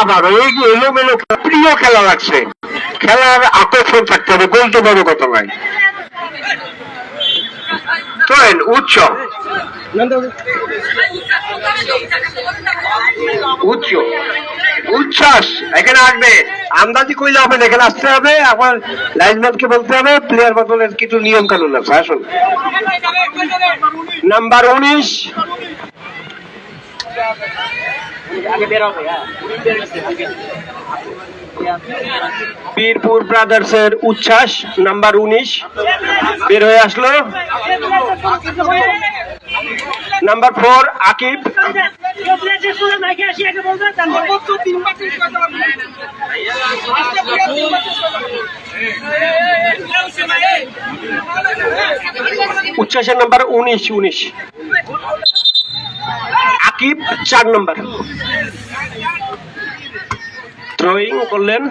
আবার এই যে এলোমেলো প্রিয় খেলা লাগছে, খেলার আকর্ষণ থাকতে হবে, গোল তো বড় কথা নয়। চলেন উচ্চ উচ্চ উচ্ছ্বাস এখানে আসবে, আন্দাজি কইলে হবে না, এখানে আসতে হবে। এখন লাইনম্যানকে বলতে হবে প্লেয়ার বদলের কিছু নিয়ম কানুন আছে। আসুন নাম্বার 19 বীরপুর ব্রাদার্সের উচ্ছ্বাস নাম্বার 19 বের হয়ে আসলো। নাম্বার 4 আকিব। উচ্ছ্বাসের নাম্বার 19 আকিব 4 নম্বর। থ্রোয়িং করলেন।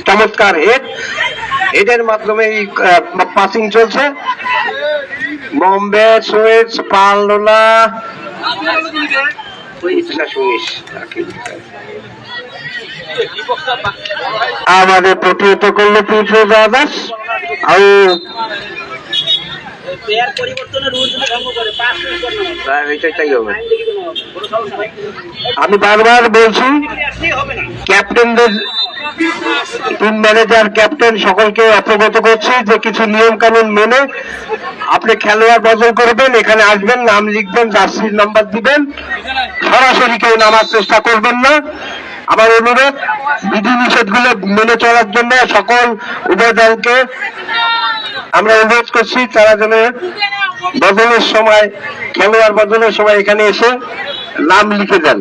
চমৎকার হেড, হেডের মাধ্যমে পাসিং চলছে। বম্বে সুইচ পালডোলা আমাদের প্রতিহত করলো পিছু দাস। আর আমি বারবার বলছি ক্যাপ্টেনদের, টিম ম্যানেজার, ক্যাপ্টেন সকলকে অবগত করছি যে কিছু নিয়ম কানুন মেনে আপনি খেলোয়াড় বদল করবেন, এখানে আসবেন, নাম লিখবেন, জার্সির নাম্বার দিবেন, সরাসরি কেউ নামার চেষ্টা করবেন না। আমার অনুরোধ বিধিনিষেধ গুলো মেনে চলার জন্য সকল উভয় দলকে আমরা অনুরোধ করছি তারা যেন বদলের সময়, খেলোয়াড় বদলের সময় এখানে এসে নাম লিখে দেন।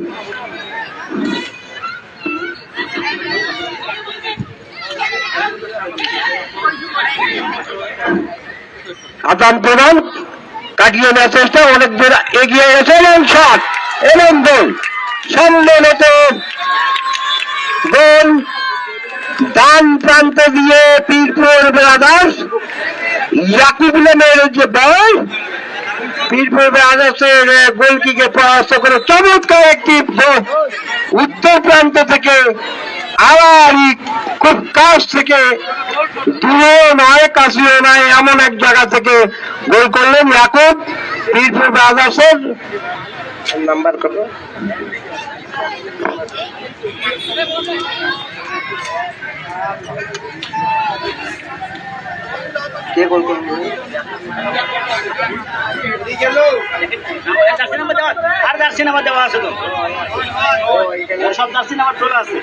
আদান প্রদান কাটিয়ে নেওয়ার চেষ্টা, অনেক দূর এগিয়ে গেছে এবং শট এবং গোল, সম্মানিত গোল ডান প্রান্তে দিয়ে পীরপুর ব্রাদার্স ইয়াকুবুলের যে বল, পীরপুর ব্রাদার্সের গোলকিকে পরাস্ত করে চমৎকার একটি উত্তর প্রান্ত থেকে, আবার খুব কাছ থেকে, দূরেও নয় কাছেও নয়, এমন এক জায়গা থেকে গোল করলেন ইয়াকুব। পীরপুর ব্রাদার্সের নাম্বার কত? কে গোল করলো? আর জার্সি নাম্বার দেওয়া আছে তো, সব জার্সি নাম্বার চলে আছে।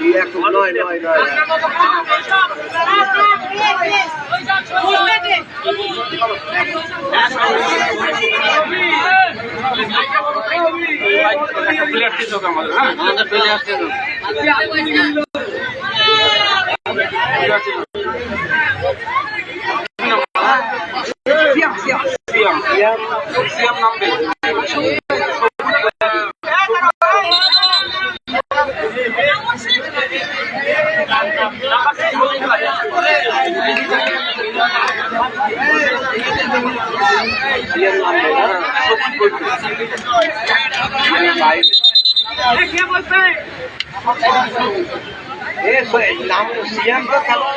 নাম সিয়াম তো খেলা,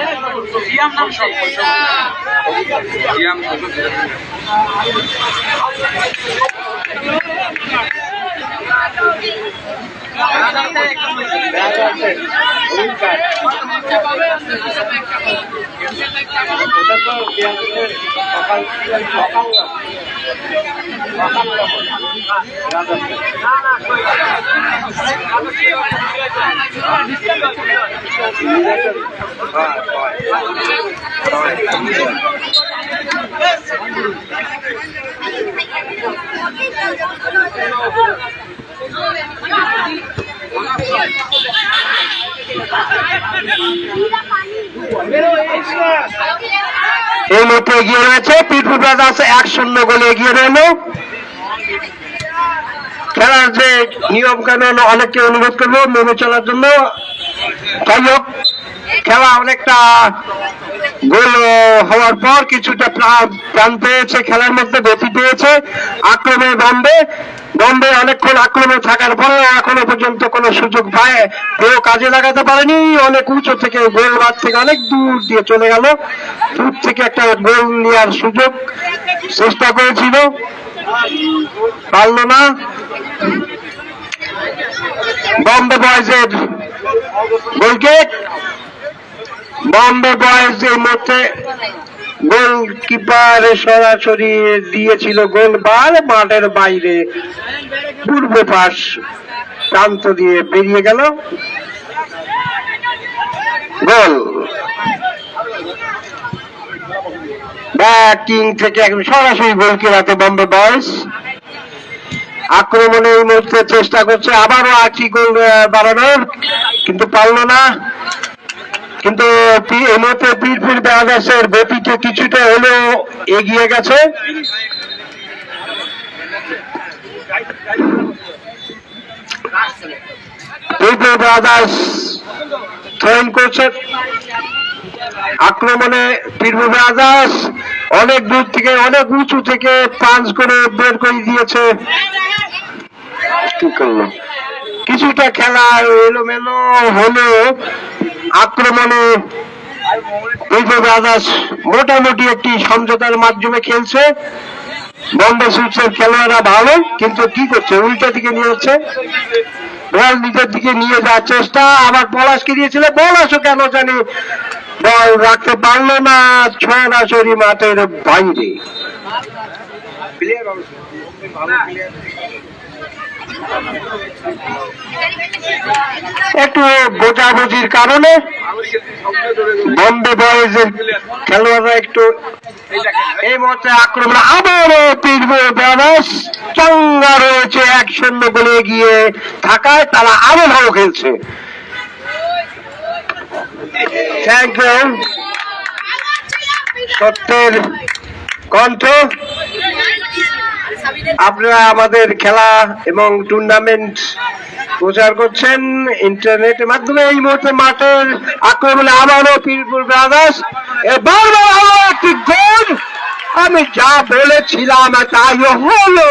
সিয়াম নাম সব সিয়াম এই মুহূর্তে এগিয়ে রয়েছে পীরপুর ব্রাদার্স 1-0 গোলে এগিয়ে রইল। খেলার যে নিয়ম কানুন অনেককে অনুরোধ করবো মেনে চলার জন্য। যাই হোক খেলা অনেকটা গোল হওয়ার পর কিছুটা প্রাণ পেয়েছে, খেলার মধ্যে গতি পেয়েছে, আক্রমণে বম্বে অনেকক্ষণ আক্রমণে থাকার পরে এখনো পর্যন্ত কোনো সুযোগ পায় কেউ কাজে লাগাতে পারেনি। অনেক উঁচু থেকে গোল মাঠ থেকে অনেক দূর দিয়ে চলে গেল, দূর থেকে একটা গোল নেওয়ার সুযোগ চেষ্টা করেছিল, পারল না। বম্বে বয়েজের গোলকিক, বম্বে বয়েজ এর মধ্যে গোলকিপার সরাসরি দিয়েছিল গোল বার, মাঠের বাইরে পূর্ব পাশ প্রান্ত দিয়ে বেরিয়ে গেল গোল। ব্যাটিং থেকে একদম সরাসরি গোল কেরাতে বম্বে বয়েজ। আক্রমণে এই মুহূর্তে চেষ্টা করছে আবারও আটটি গোল বাড়ানোর, কিন্তু পারল না। কিন্তু এই মুহূর্তে পীরপুর ব্রাদার্সের গতিতে কিছুটা হলেও এগিয়ে গেছে। পীরপুর ব্রাদার্স থ্রোইং করছে আক্রমণে। পীরপুর ব্রাদার্স অনেক দূর থেকে অনেক উঁচু থেকে পাঞ্চ করে বের করে দিয়েছে। কি করলো, কিছুটা খেলা এলোমেলো হলেও আক্রমণে পীরপুর ব্রাদার্স মোটামুটি একটি সমঝোতার মাধ্যমে খেলছে। বম্বে সুইটসের খেলোয়াড়রা ভালো, কিন্তু কি করছে, উল্টা দিকে নিয়ে যাচ্ছে, বল নিজের দিকে নিয়ে যাওয়ার চেষ্টা। আবার পলাশকে দিয়েছিল, পলাশও কেন জানি বল রাখতে পারলো না, সরাসরি মাঠের বাইরে। একটু বোঝাবুঝির কারণে বম্বে বয়েজের খেলোয়াড়রা একটু এই মুহূর্তে আক্রমণ আবারও পীরপুর ব্রাদার্স চাঙ্গা রয়েছে 1-0 গোলে এগিয়ে থাকায়, তারা আরো ভালো খেলছে। থ্যাংক ইউ সত্যের কণ্ঠ। আপনারা আমাদের খেলা এবং টুর্নামেন্ট প্রচার করছেন ইন্টারনেটের মাধ্যমে। এই মুহূর্তে মাঠের আক্রমণে আবারও পীরপুর ব্রাদার্স, বারবার আরো একটি গোল। আমি যা বলেছিলাম তাই হলো,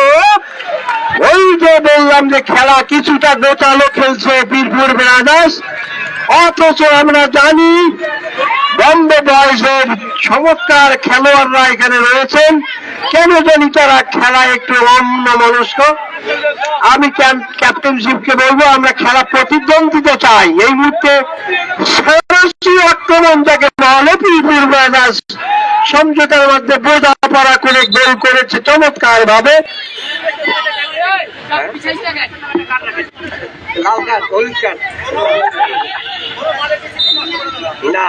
ওই যে বললাম যে খেলা কিছুটা গোটালো খেলছে পীরপুর ব্রাদার্স, অথচ আমরা জানি বম্বে বয়েজের চমৎকার খেলোয়াড়রা এখানে রয়েছেন, কেন জানি তারা খেলায় একটু অন্যমনস্ক। আমি ক্যাপ্টেনশিপকে বলবো আমরা খেলা প্রতিদ্বন্দ্বিতা চাই। এই মুহূর্তে সরাসরি আক্রমণ যাকে বলে পীরপুর ব্রাদার্স সমঝোতার মধ্যে বোঝাপড়া করে গোল করেছে চমৎকার ভাবে। না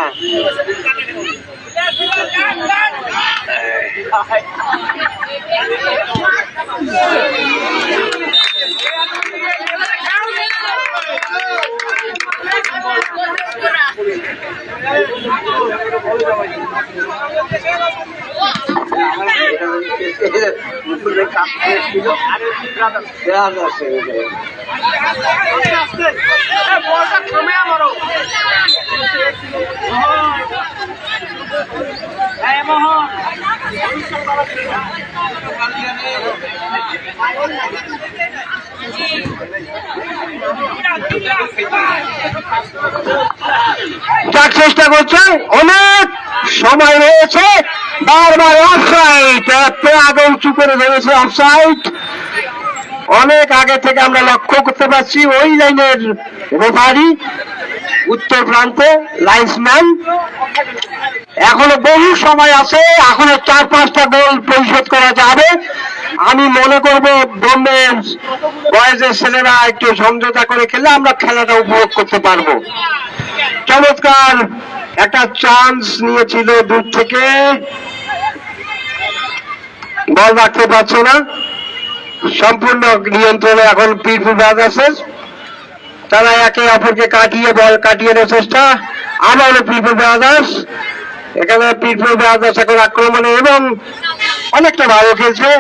যার চেষ্টা করছে, অনেক সময় রয়েছে, বারবার অফসাইড, আগে উঁচু করে ধরেছে অফসাইড। অনেক আগে থেকে আমরা লক্ষ্য করতে পারছি ওই লাইনের রেফারি উত্তর প্রান্তে লাইন্সম্যান। এখনো বহু সময় আছে, এখনো 4-5টা গোল পরিশোধ করা যাবে। আমি মনে করব বম্বে বয়েজের ছেলেরা একটু সমঝোতা করে খেলে আমরা খেলাটা উপভোগ করতে পারবো। চমৎকার একটা চান্স নিয়েছিল দূর থেকে, বল রাখতে পারছে না, সম্পূর্ণ নিয়ন্ত্রণে এখন পীরপুর ব্রাদার্সের। তারা একে অপরকে কাটিয়ে বল কাটিয়ে নেওয়ার চেষ্টা, আবারও পীরপুর ব্রাদার্স। এখানে পীরপুর ব্রাদার্স এখন আক্রমণে এবং অনেকটা ভালো খেলছে।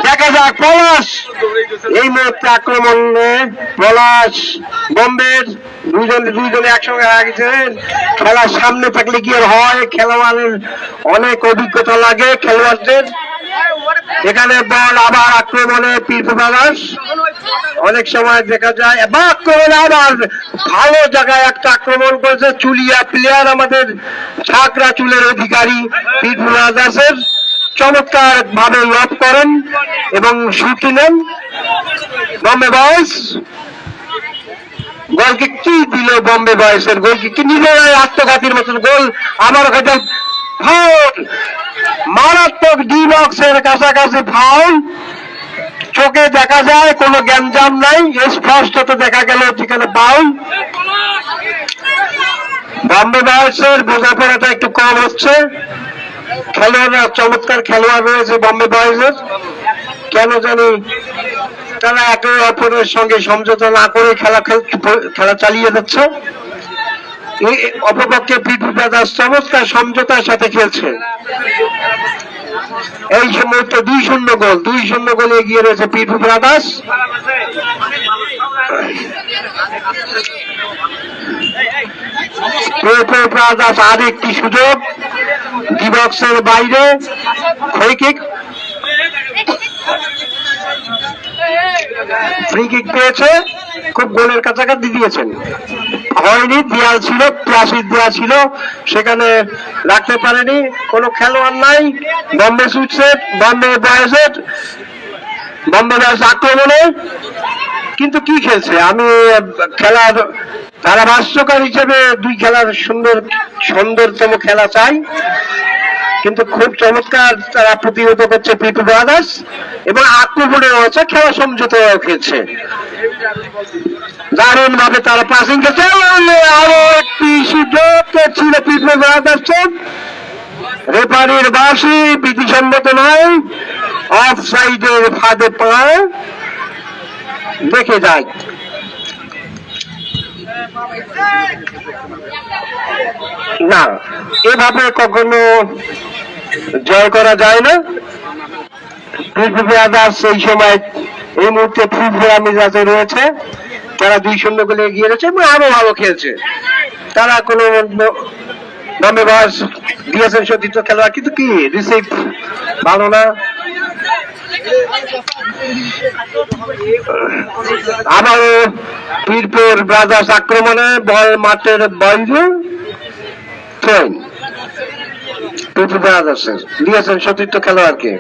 দেখা যাক পলাশ এই মুহূর্তে আক্রমণে পলাশ বোম্বের দুইজনে একসঙ্গে আগেছেন। খেলার সামনে থাকলে কি আর হয়, খেলোয়াড়ের অনেক অভিজ্ঞতা লাগে খেলোয়াড়দের। এখানে বল আবার আক্রমণে পীরপু ব্রাদার্স, অনেক সময় দেখা যায় বা আক্রমণে আবার ভালো জায়গায় একটা আক্রমণ করেছে চুলিয়া প্লেয়ার, আমাদের ছাকরা চুলের অধিকারী পীরপু ব্রাদার্সের, চমৎকার ভাবে লব করেন এবং শুট নেন। বম্বে বয়েজ গোলকে কি দিল, বম্বে বয়েজের গোলকে কি নিজেরাই আত্মঘাতীর মতন গোল। আবার ওখানে ফাউল, মারাত্মক ডি বক্সের কাছাকাছি ফাউল, চোখে দেখা যায় কোনো গ্যাঞ্জাম নাই, স্পষ্টত দেখা গেল যেখানে ফাউল। বম্বে বয়েজের বোঝাপড়াটা একটু কম হচ্ছে। খেলোয়াড়রা চমৎকার খেলোয়াড় রয়েছে বম্বে বয়েজের, কেন জানি তারা একে অপরের সঙ্গে সমঝোতা না করে খেলা চালিয়ে যাচ্ছে। অপরপক্ষে পীরপু ব্রাদার্স চমৎকার সমঝোতার সাথে খেলছে। এই মুহূর্তে 2-0 গোলে এগিয়ে রয়েছে পীরপু ব্রাদার্স। পীরপু ব্রাদার্স আর একটি সুযোগ, ডি বক্সের বাইরে ফ্রি কিক, ফ্রি কিক পেয়েছে, খুব গোলের কাছাকাছি দিয়েছেন, হয়নি, দেয়াল ছিল, প্লাস্টিক দেওয়া ছিল, সেখানে রাখতে পারেনি, কোনো খেলোয়াড় নাই। বম্বে ছুটছে, বম্বে বয়েজের, বম্বে বয়েজ আক্রমণে, কিন্তু কি খেলছে, আমি খেলার ধারাভাষ্যকার হিসেবে দুই খেলার সুন্দরতম খেলা চাই, কিন্তু খুব চমৎকার তারা প্রতিহত করছে পীরপু ব্রাদার্স এবং আক্রমণে রয়েছে, খেলা সমঝোতাও খেলছে, দারুণ ভাবে তারা পাসিং করছে। আরো একটি সুযোগ ছিল পীরপু ব্রাদার্স, রেফারির বাঁশি বিধিসম্মত নয়, অফ সাইডের ফাঁদে পায়, দেখে যায়। না, এভাবে কখনো জয় করা যায় না। পীরপু ব্রাদার্স এই সময় এই মুহূর্তে ফুরফুরা মেজাজে রয়েছে, তারা 2-0 গোলে এগিয়ে রয়েছে এবং আরো ভালো খেলছে। তারা কোনো বম্বে বয়েজ দিয়েছেন সতীর্থ খেলোয়াড়, কিন্তু কি রিসিভ ভালো না। আবারও পীরপুর ব্রাদার্স আক্রমণে, বল মাঠের বাইরে, পীরপু ব্রাদার্স দিয়েছেন সতীর্থ খেলোয়াড়কে।